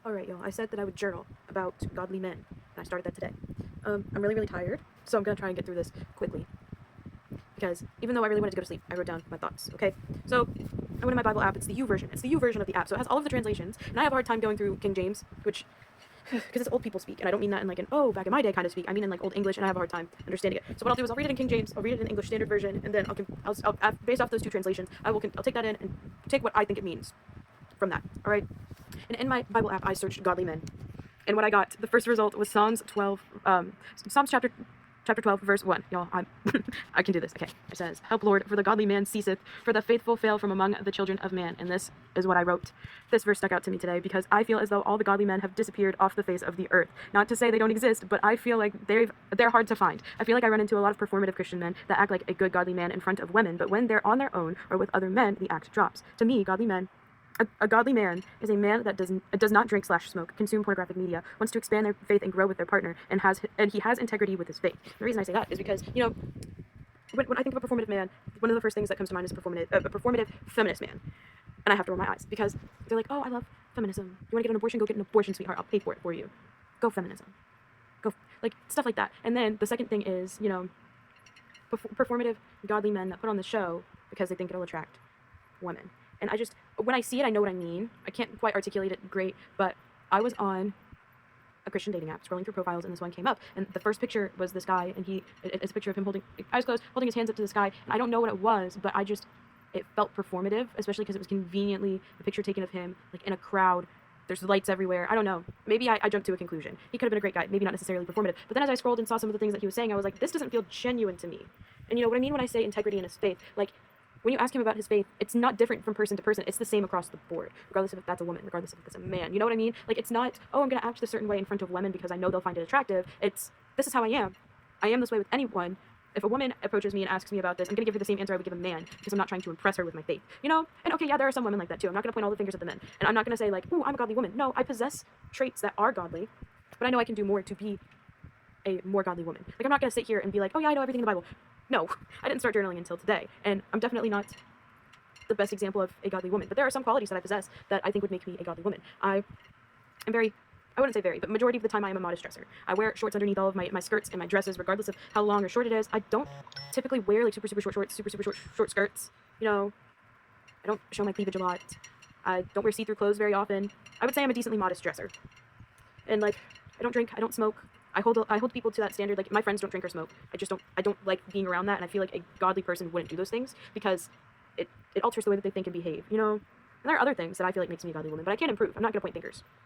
Alright, y'all, I said that I would journal about godly men, and I started that today. I'm really, really tired, so I'm gonna try and get through this quickly. Because even though I really wanted to go to sleep, I wrote down my thoughts, okay? So, I went in my Bible app, it's the U version. It's the U version of the app, so it has all of the translations, and I have a hard time going through King James, which, because it's old people speak, and I don't mean that in like an, oh, back in my day kind of speak, I mean in like Old English, and I have a hard time understanding it. So what I'll do is I'll read it in King James, I'll read it in English Standard Version, and then based off those two translations, I'll take that in and take what I think it means from that, alright? And in my Bible app, I searched godly men. And what I got, the first result was Psalms 12, verse 1. Y'all, I can do this. Okay. It says, "Help, Lord, for the godly man ceaseth, for the faithful fail from among the children of man." And this is what I wrote. This verse stuck out to me today because I feel as though all the godly men have disappeared off the face of the earth. Not to say they don't exist, but I feel like they're hard to find. I feel like I run into a lot of performative Christian men that act like a good godly man in front of women, but when they're on their own or with other men, the act drops. To me, a godly man is a man that does not drink/smoke, consume pornographic media, wants to expand their faith and grow with their partner, and he has integrity with his faith. The reason I say that is because, when I think of a performative man, one of the first things that comes to mind is a performative feminist man. And I have to roll my eyes because they're like, oh, I love feminism. You want to get an abortion? Go get an abortion, sweetheart. I'll pay for it for you. Go feminism. Go, like, stuff like that. And then the second thing is, performative godly men that put on the show because they think it'll attract women. And when I see it, I know what I mean. I can't quite articulate it great, but I was on a Christian dating app scrolling through profiles, and this one came up. And the first picture was this guy, and it's a picture of him eyes closed, holding his hands up to the sky. And I don't know what it was, but it felt performative, especially because it was conveniently a picture taken of him, like, in a crowd. There's lights everywhere. I don't know. Maybe I jumped to a conclusion. He could have been a great guy, maybe not necessarily performative. But then as I scrolled and saw some of the things that he was saying, I was like, this doesn't feel genuine to me. And you know what I mean when I say integrity in his faith? Like, when you ask him about his faith, it's not different from person to person. It's the same across the board, regardless of if that's a woman, regardless of if that's a man. You know what I mean? Like, it's not, oh, I'm going to act a certain way in front of women because I know they'll find it attractive. It's, this is how I am. I am this way with anyone. If a woman approaches me and asks me about this, I'm going to give her the same answer I would give a man because I'm not trying to impress her with my faith. And okay, yeah, there are some women like that too. I'm not going to point all the fingers at the men. And I'm not going to say like, ooh, I'm a godly woman. No, I possess traits that are godly, but I know I can do more to be a more godly woman. Like, I'm not going to sit here and be like, oh yeah, I know everything in the Bible. No, I didn't start journaling until today. And I'm definitely not the best example of a godly woman, but there are some qualities that I possess that I think would make me a godly woman. I wouldn't say very, but majority of the time I am a modest dresser. I wear shorts underneath all of my skirts and my dresses, regardless of how long or short it is. I don't typically wear like super short shorts, super short skirts. I don't show my cleavage a lot. I don't wear see-through clothes very often. I would say I'm a decently modest dresser. And like, I don't drink, I don't smoke. I hold people to that standard. Like, my friends don't drink or smoke. I don't like being around that, and I feel like a godly person wouldn't do those things because it alters the way that they think and behave, And there are other things that I feel like makes me a godly woman, but I can't improve. I'm not going to point fingers.